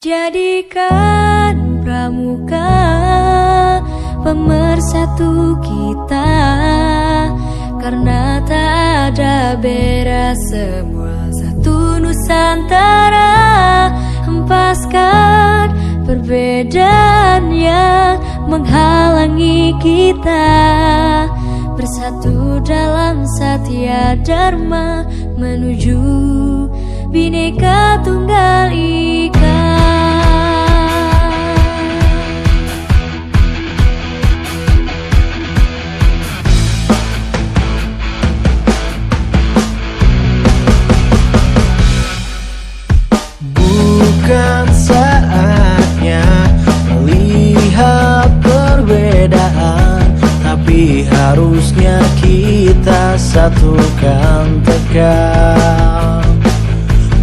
Jadikan pramuka pemersatu kita, karena tak ada beda, semua satu Nusantara. Hempaskan perbedaan yang menghalangi kita, bersatu dalam Satya Dharma menuju Bhinneka Tunggal Ika. Bukan saatnya melihat perbedaan, tapi harusnya kita satukan tekad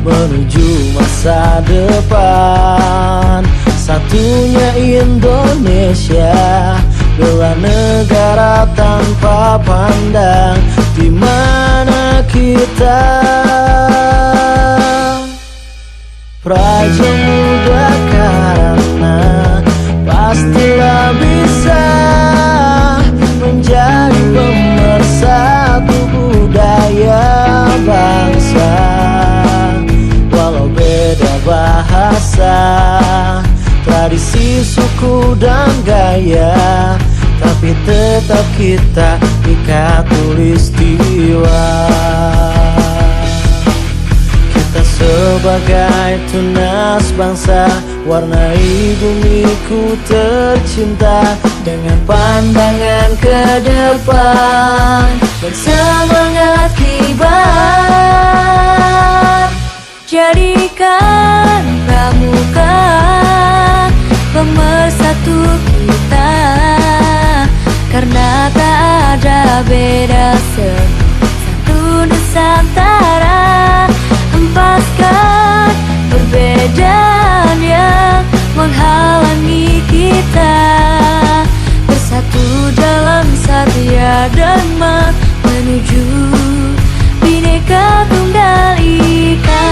menuju masa depan. Satunya Indonesia, bela negara tanpa pandang di mana kita. Praja Muda karena pastilah bisa menjadi pemersatu budaya bangsa. Walau beda bahasa, tradisi, suku dan gaya, tapi tetap kita ikat tulistiwa. Kita sebagai tunas bangsa, warnai bumiku tercinta dengan pandangan ke depan dan semangat kibar. Jadikan pramuka pemersatu kita, karena tak ada beda, satu Nusantara. Hempaskan perbedaan yang menghalangi kita, bersatu dalam Satya Dharma menuju Bhinneka Tunggal Ika.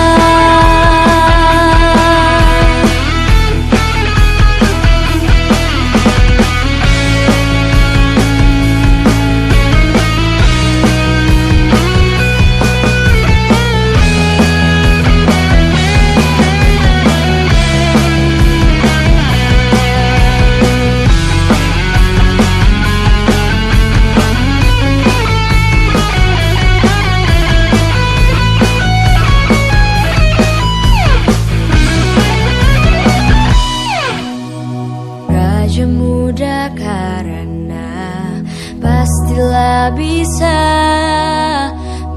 Muda karena pastilah bisa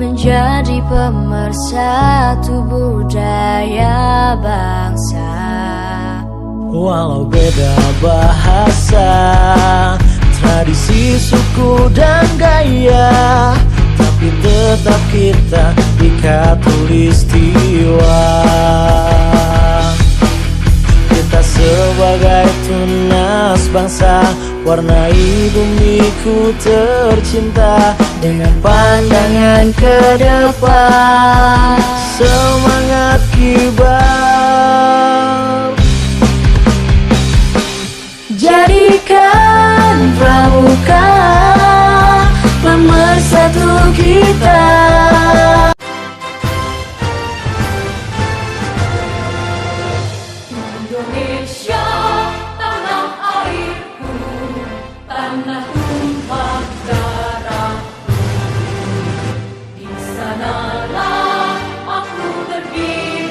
menjadi pemersatu budaya bangsa. Walau beda bahasa, tradisi, suku dan gaya, tapi tetap kita ikat tulistiwa. Kita sebagai tunas bangsa, warnai bumiku tercinta dengan pandangan ke depan, semangat kibar. Jadikan pramuka pemersatu kita. Indonesia, tanah airku, tanah tumpah darahku. Di sanalah aku berdiri.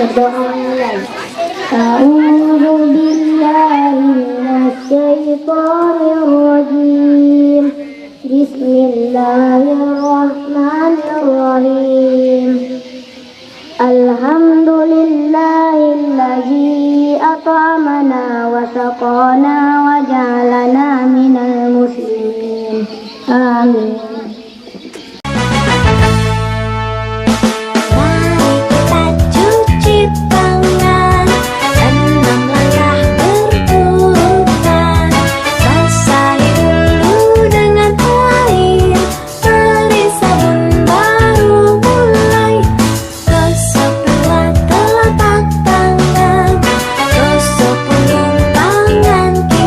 Berdoa mulai. A'udzu billahi minasyaitonir rajim. Bismillahirrahmanirrahim. Alhamdulillahilladzi at'amana wa saqana wa ja'alana minal muslimin. Amin. Mari kita cuci tangan, 6 langkah berurutan. Basahi dulu dengan air, beri sabun baru mulai. Gosok dua telapak tangan, gosok punggung tangan kiri.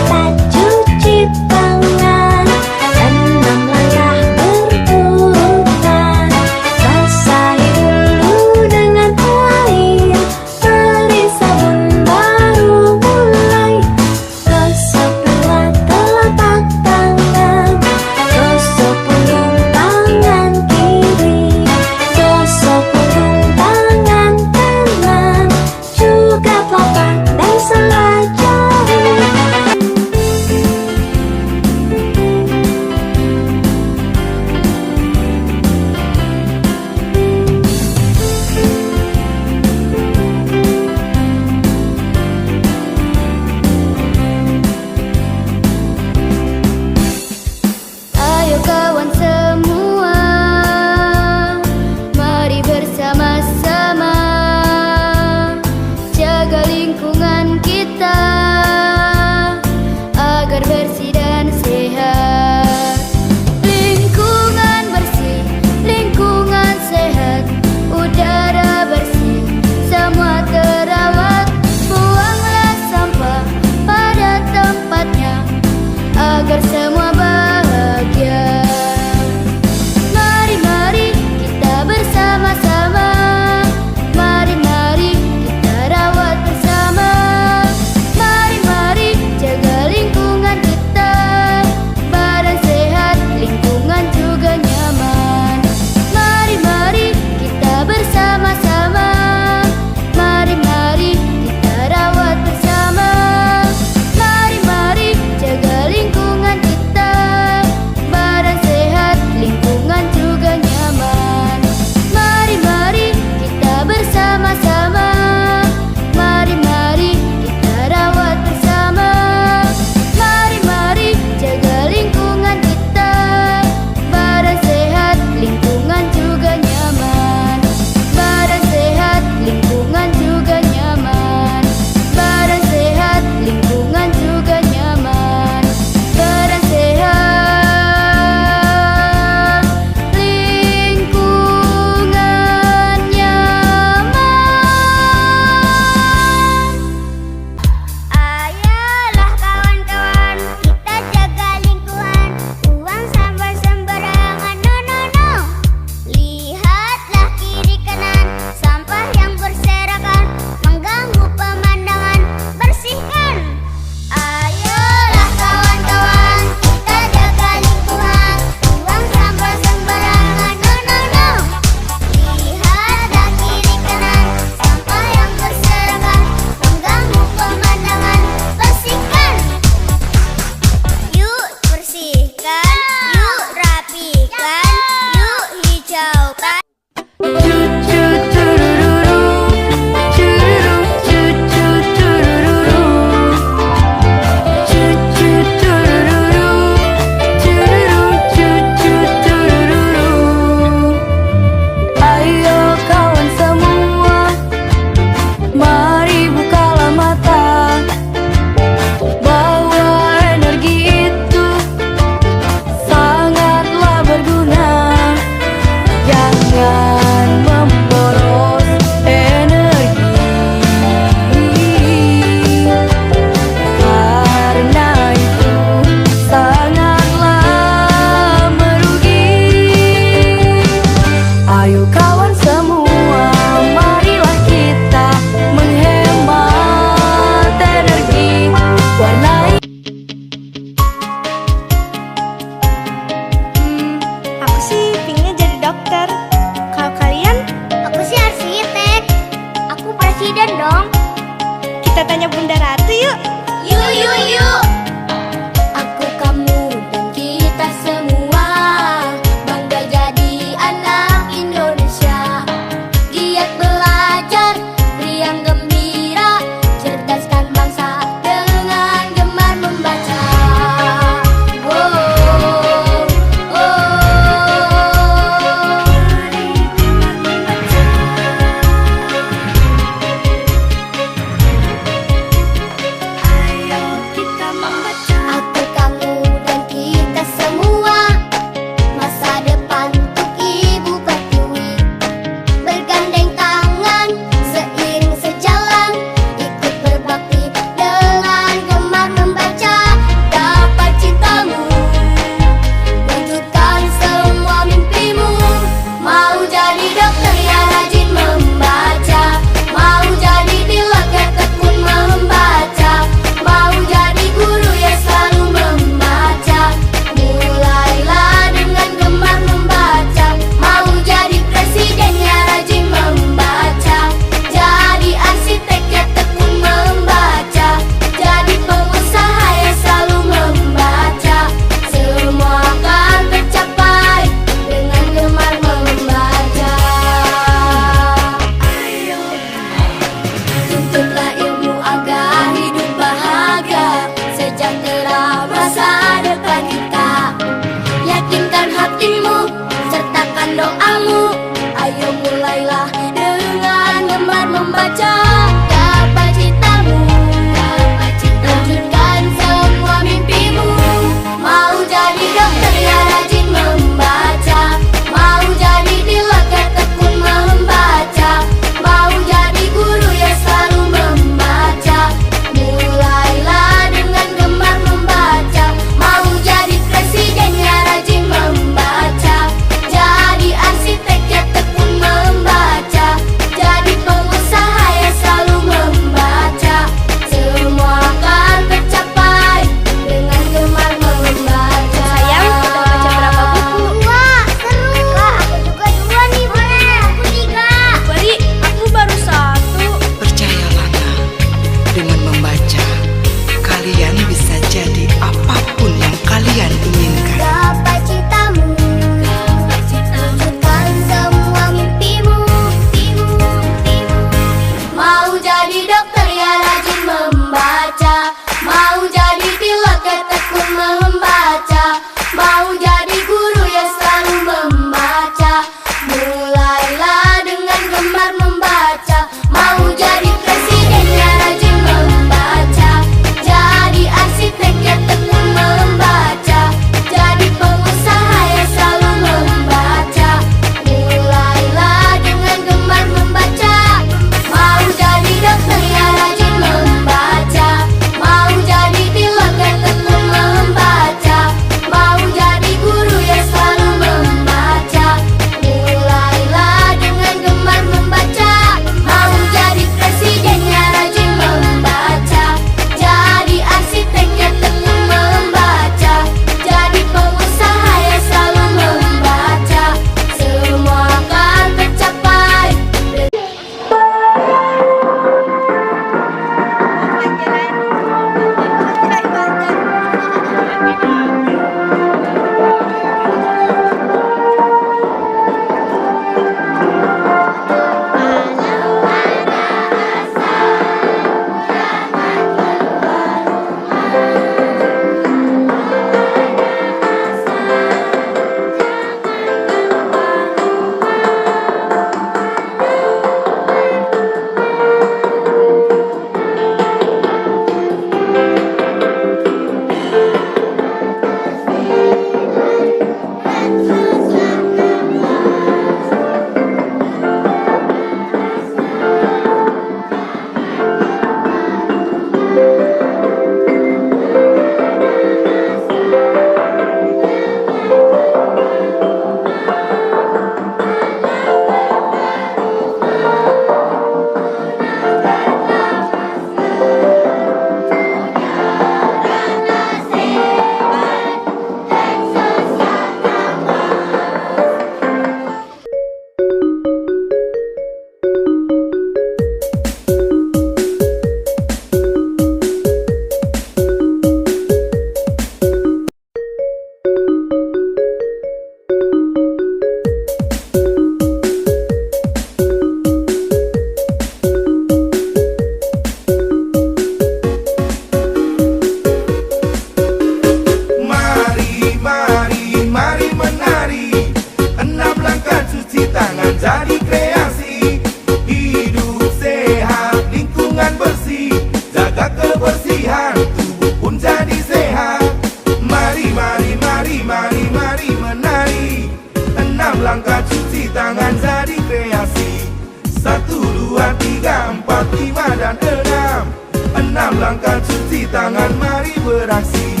tiga, empat, lima, dan enam. Enam langkah cuci tangan, mari beraksi.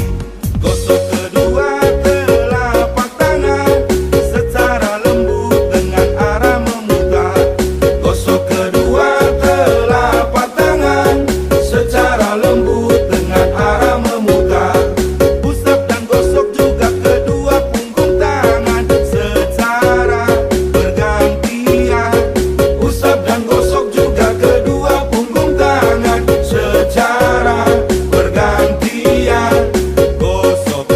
Gosok kedua telapak tangan secara lembut dengan arah memutar. Gosok kedua telapak tangan secara lembut dengan arah memutar. Usap dan gosok juga kedua punggung tangan secara bergantian. Usap dan gosok juga kedua punggung tangan secara bergantian. Gosok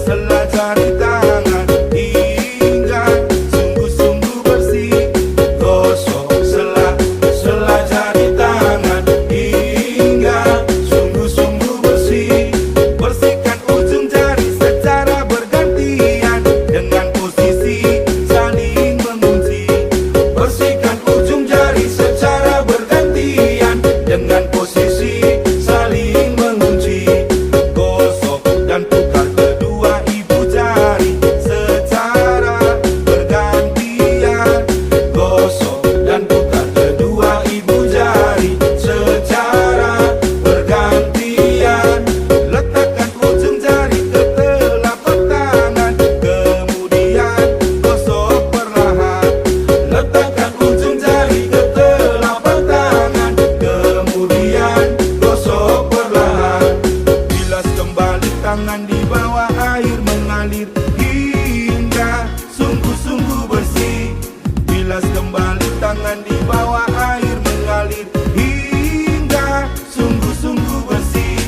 sela jari tangan hingga sungguh-sungguh bersih. Gosok sela jari tangan hingga sungguh-sungguh bersih. Bersihkan ujung jari secara bergantian dengan posisi saling mengunci. Bersihkan ujung jari secara bergantian dengan posisi saling mengunci. Gosok dan putar kedua ibu jari secara bergantian. Gosok dan putar kedua ibu jari secara bergantian. Letakkan ujung jari ke telapak tangan, kemudian gosok perlahan. Letakkan ujung jari ke telapak tangan, kemudian gosok perlahan. Bilas kembali tangan di bawah air mengalir hingga sungguh-sungguh bersih. Bilas kembali tangan di bawah air mengalir hingga sungguh-sungguh bersih.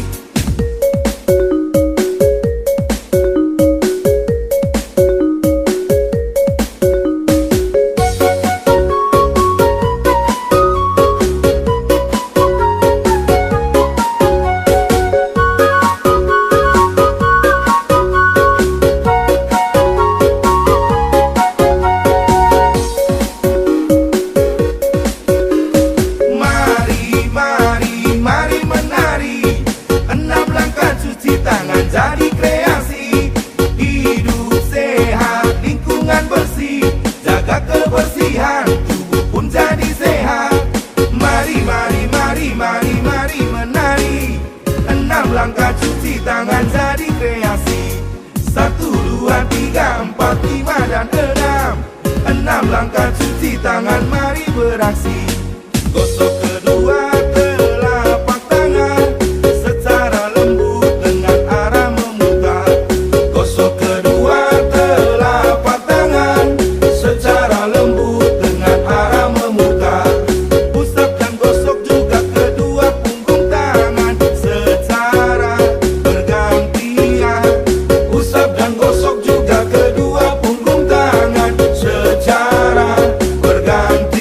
Mari menari. Enam langkah cuci tangan jadi kreasi. Hidup sehat, lingkungan bersih. Jaga kebersihan, tubuh pun jadi sehat. Mari menari. Enam langkah cuci tangan jadi kreasi. 1, 2, 3, 4, 5, dan 6. Enam langkah cuci tangan, mari beraksi. Gosok kedua telapak tangan secara lembut dengan arah memutar. Gosok kedua telapak tangan secara lembut dengan arah memutar. Usap dan gosok juga kedua punggung tangan secara bergantian. Usap dan gosok juga kedua punggung tangan secara bergantian.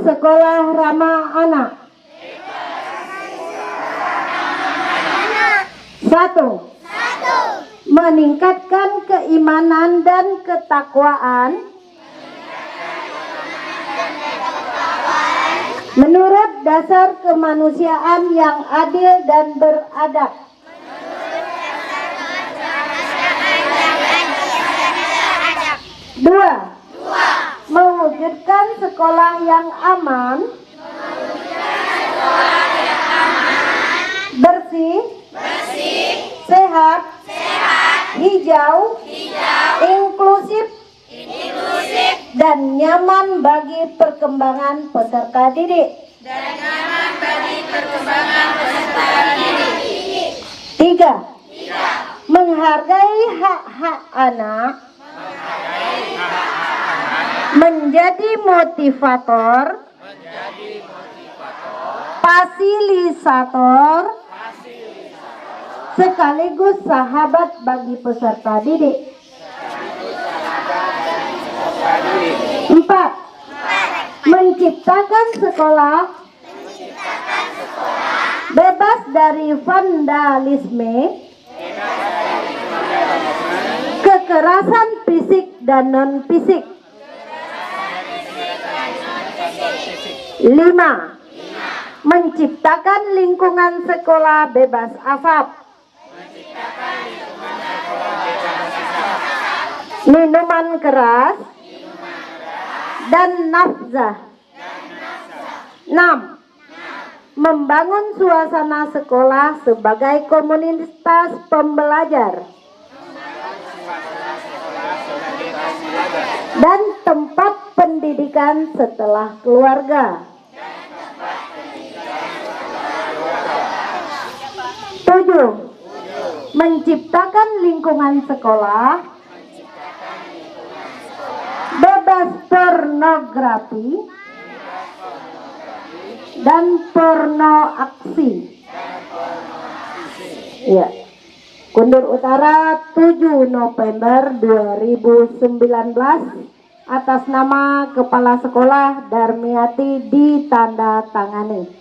sekolah ramah anak. 1. Meningkatkan keimanan dan ketakwaan menurut dasar kemanusiaan yang adil dan beradab. 2. Mewujudkan sekolah yang aman, bersih, sehat, hijau, inklusif, dan nyaman bagi perkembangan peserta didik. 3. Menghargai hak-hak anak, menjadi motivator, fasilitator, sekaligus sahabat bagi peserta didik. 4. Menciptakan sekolah bebas dari vandalisme, kekerasan fisik dan non-fisik. 5. Menciptakan lingkungan sekolah bebas asap, minuman keras, dan nafzah. 6. Membangun suasana sekolah sebagai komunitas pembelajar dan tempat pendidikan setelah keluarga. 7. Menciptakan lingkungan sekolah bebas pornografi dan porno aksi. Ya. Kundur Utara 7 November 2019 atas nama Kepala Sekolah Darmiati ditandatangani.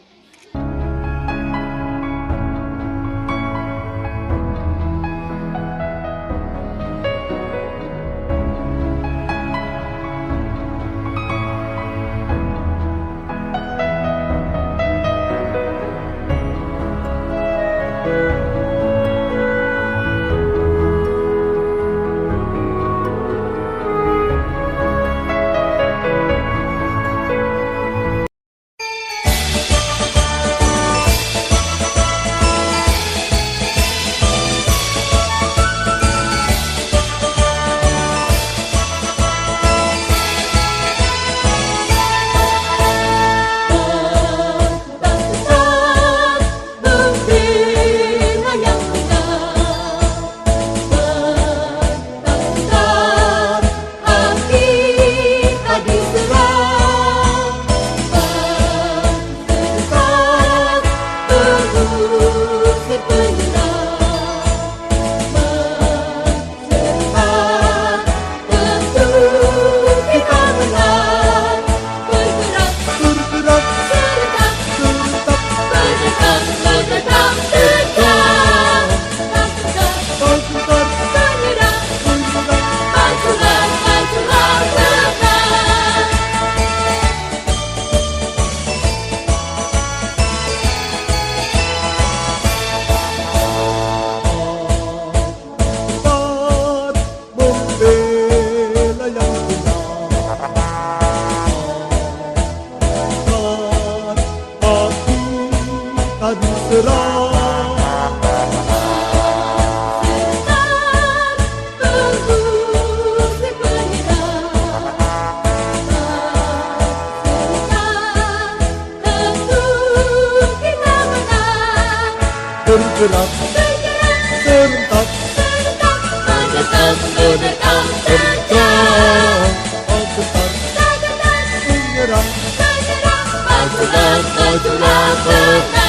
Bergerak, serentak, menyerang, majulah, majulah,